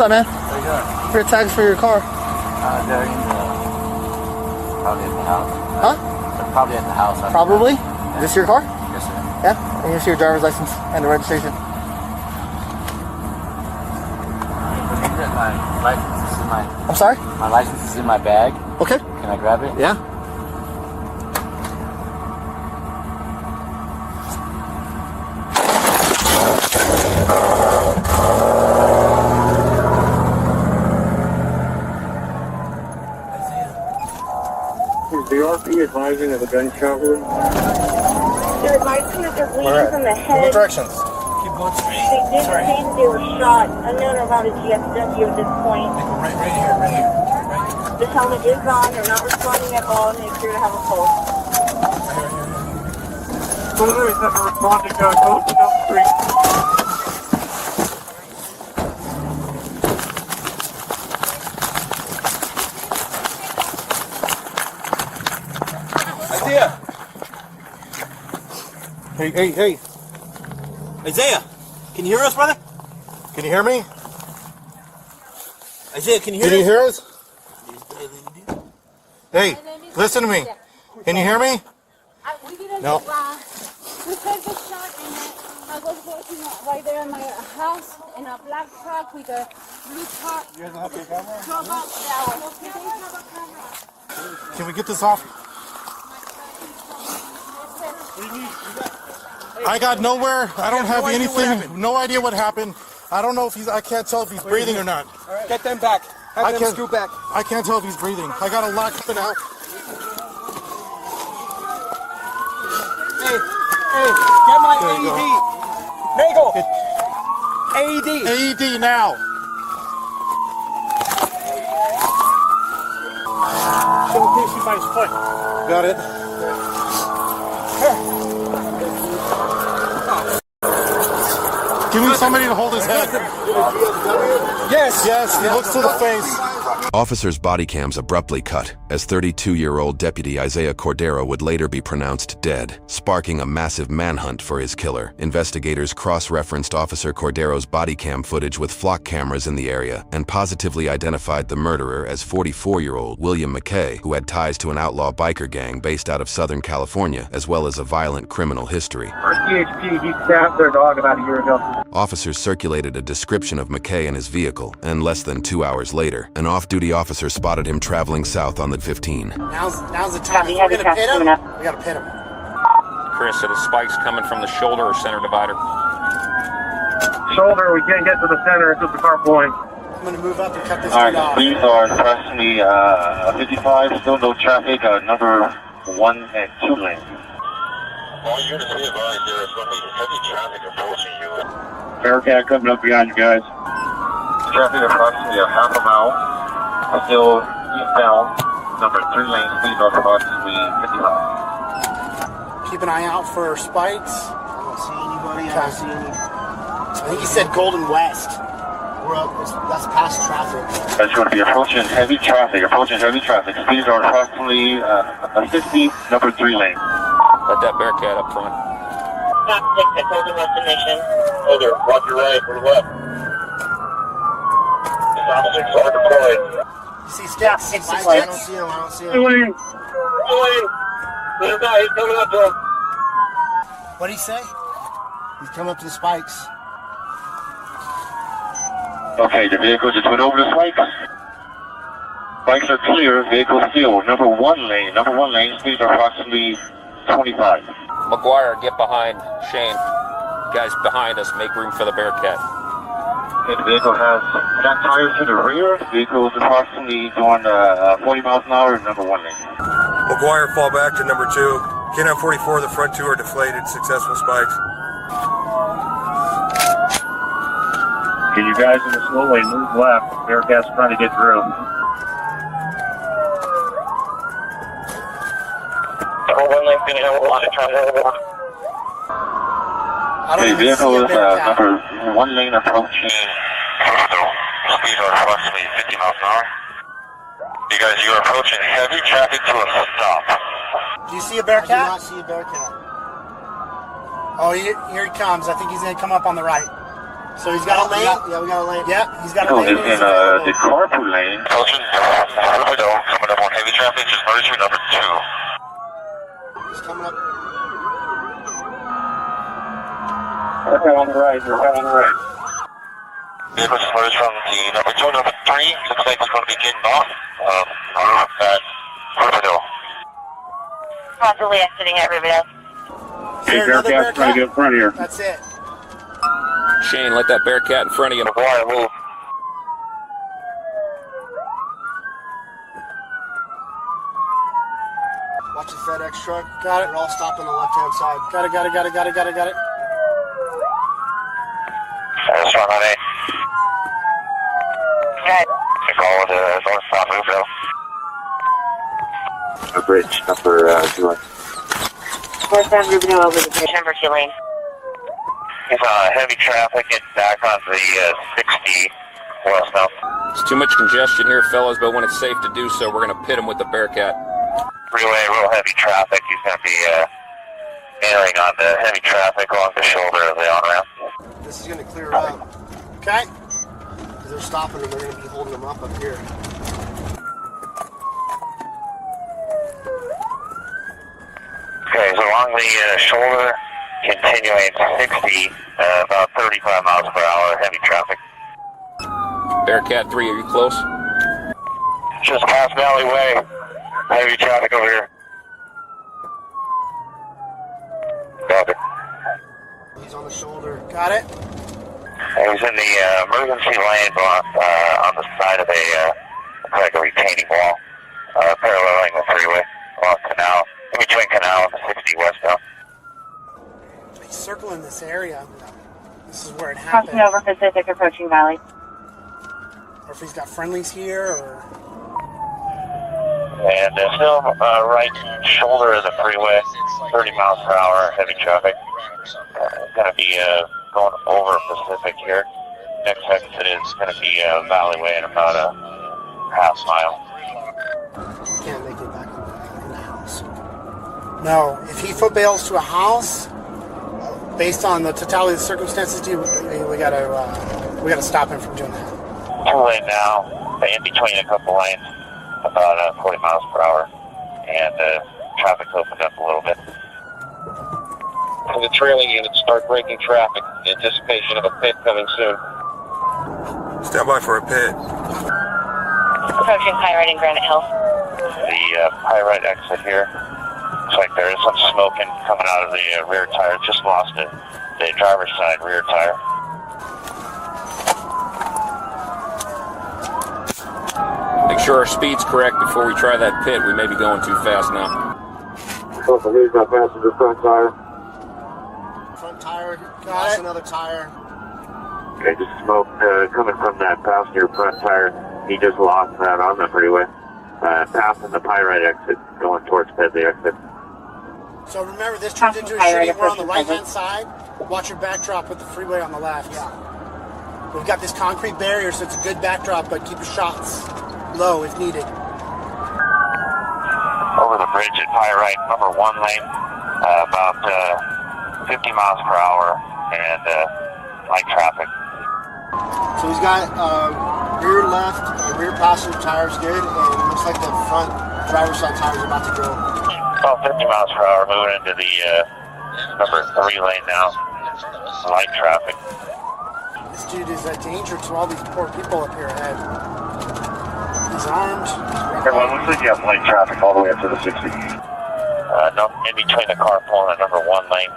What's up, man? How you doing? What are tags for your car? They're in the... Probably at the house. Huh? They're probably at the house. Probably? Yeah. Is this your car? Yes, sir. Yeah? And here's your driver's license and the registration. My license is in my... I'm sorry? My license is in my bag. Okay. Can I grab it? Yeah. Is the RP advising of a gunshot wound? They're advising that they're bleeding from the head. What directions? Keep going straight. They did say that they were shot. Unknown about a GSW at this point. Right here, right here. Right. The helmet is on. They're not responding at all, and they appear to have a pulse. Soldier is never responding to close to Elm Street. Isaiah! Hey. Isaiah! Can you hear us, brother? Can you hear me? Isaiah, can you hear Can you us? hear us? Hey, listen to me. Can you hear me? We didn't No. We heard the shot and I was working right there in my house in a black truck with a blue car. You guys have your camera? Can Can we get this off? I got nowhere. I don't have anything. No idea what happened. I don't know if I can't tell if he's breathing or not. Get them back. Have them scoot back. I can't tell if he's breathing. I got a lot coming out. Hey, get my There you AED. Nagel. AED. AED now. Showcase by his foot. Got it. Give me somebody to hold his head. Yes, he looks to the face. Officers' body cams abruptly cut, as 32-year-old Deputy Isaiah Cordero would later be pronounced dead, sparking a massive manhunt for his killer. Investigators cross-referenced Officer Cordero's body cam footage with flock cameras in the area and positively identified the murderer as 44-year-old William McKay, who had ties to an outlaw biker gang based out of Southern California, as well as a violent criminal history. Our CHP, he stabbed their dog about a year ago. Officers circulated a description of McKay and his vehicle, and less than 2 hours later, an off-duty officer spotted him traveling south on the 15. Now's the time. If we're gonna pit him, we gotta pit him. Chris, are the spikes coming from the shoulder or center divider? Shoulder, we can't get to the center, it's just the car pulling. I'm gonna move up and cut this Alright, dude off. police are approximately 55, still no traffic, number 1 and 2 lanes. All units be advised there is going to be heavy traffic approaching you. Bearcat coming up behind you guys. Traffic approximately a half a mile, still eastbound, number 3 lanes, speed north approximately 55. Keep an eye out for spikes. I don't see anybody. I don't see any. I think he said Golden West. We're up. That's past traffic. That's going to be approaching heavy traffic, Speeds are approximately 50, number 3 lane. Let that Bearcat up front. Stop 6 at Golden Destination. Over, watch your right or left. Officers are deployed. You see sticks? I don't see him. Lane. There's a guy, he's coming up to him. What did he say? He's coming up to the spikes. Okay, the vehicle just went over the spikes. Spikes are clear, vehicle still. Number 1 lane, speeds are approximately 25. McGuire, get behind Shane. Guys behind us, make room for the Bearcat. Okay, the vehicle has flat tires to the rear. The vehicle is approximately going 40 miles an hour, number 1 lane. McGuire, fall back to number 2. K9 44, the front 2 are deflated, successful spikes. Can you guys in the slow lane move left? Bearcat's trying to get through. The whole 1 lane's going to have a lot of traffic. Okay, vehicle is number 1 lane approaching. Speeds are approximately 50 miles an hour. You guys, you're approaching heavy traffic to a stop. Do you see a Bearcat? I do not see a Bearcat. Oh, here he comes. I think he's going to come up on the right. So he's got a lane? Yeah, we got a lane. Yeah, he's got a Vehicle lane. is in the carpool lane. Approaching coming up on heavy traffic, just merging number 2. He's coming up. Okay, on the right. You're right on the right. Vehicle just merged from the number 2, number 3. Looks like it's going to be getting off. At Riverdale. Possibly exiting at Riverdale. Hey, Bearcat's trying to get in front of here. That's it. Shane, let that Bearcat in front of you. McGuire, move. Watch the FedEx truck. Got it. They're all stopped on the left-hand side. Got it. That's right on A. Right. I call with north south Riverdale. A bridge, number 2 lane. Northbound Riverdale over the bridge, number 2 lane. He's heavy traffic and back on the 60 west now. There's too much congestion here, fellas, but when it's safe to do so, we're going to pit him with the Bearcat. Freeway, real heavy traffic. He's going to be entering on the heavy traffic along the shoulder of the on-ramp. This is going to clear up. Okay. Because they're stopping them. They're going to be holding them up here. Okay, so along the shoulder, continuing 60, about 35 miles per hour, heavy traffic. Bearcat 3, are you close? Just past Valley Way, heavy traffic over here. Copy. He's on the shoulder. Got it. He's in the emergency lane on the side of like a retaining wall, paralleling the freeway along Canal, in between Canal and the 60 west now. He's circling this area. This is where it happened. Crossing over Pacific, approaching Valley. Or if he's got friendlies here, or... And still right shoulder of the freeway, 30 miles per hour, heavy traffic. Going to be going over Pacific here. Next exit is going to be Valley Way in about a half mile. Can't make it back in the house. No, if he foot bails to a house, based on the totality of the circumstances, we gotta stop him from doing that. 2 lane now, in between a couple lanes, about 40 miles per hour, and traffic's opened up a little bit. The trailing units start braking traffic in anticipation of a pit coming soon. Stand by for a pit. Approaching Pyrite and Granite Hill. The Pyrite exit here. Looks like there is some smoking coming out of the rear tire. Just lost it. The driver's side rear tire. Make sure our speed's correct before we try that pit. We may be going too fast now. Here's my passenger front tire. Front tire, got it. Another tire. Okay, just smoke coming from that passenger front tire. He just lost that on the freeway. Passing the Pyrite exit, going towards Pedley exit. So remember, this turns into a shooting. We're on the right-hand side. Watch your backdrop with the freeway on the left. Yeah. We've got this concrete barrier, so it's a good backdrop, but keep your shots low if needed. Over the bridge at Pyrite, number 1 lane, about 50 miles per hour, and light traffic. So he's got rear left, rear passenger tires good, and it looks like the front driver's side tires are about to go. About 50 miles per hour, moving into the number 3 lane now, light traffic. This dude is a danger to all these poor people up here ahead. He's armed. Everyone, looks like you have light traffic all the way up to the 60. In between the carpool and the number 1 lane,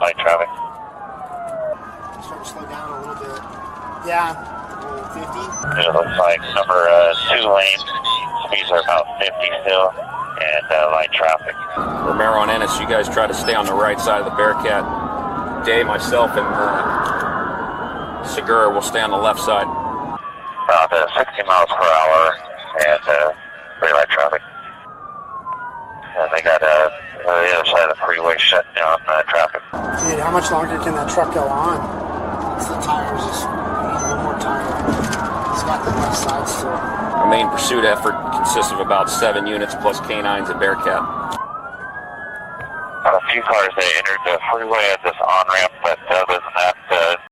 light traffic. Starting to slow down a little bit. Yeah. 50. It looks like number 2 lane, speeds are about 50 still, and light traffic. Romero and Ennis, you guys try to stay on the right side of the Bearcat. Dave, myself, and Segura will stay on the left side. About 60 miles per hour, and very light traffic. And they got the other side of the freeway shut down traffic. Dude, how much longer can that truck go on? It's the tires. Just need one more tire. He's got the left side still. Our main pursuit effort consists of about 7 units plus canines at Bearcat. A few cars that entered the freeway at this on-ramp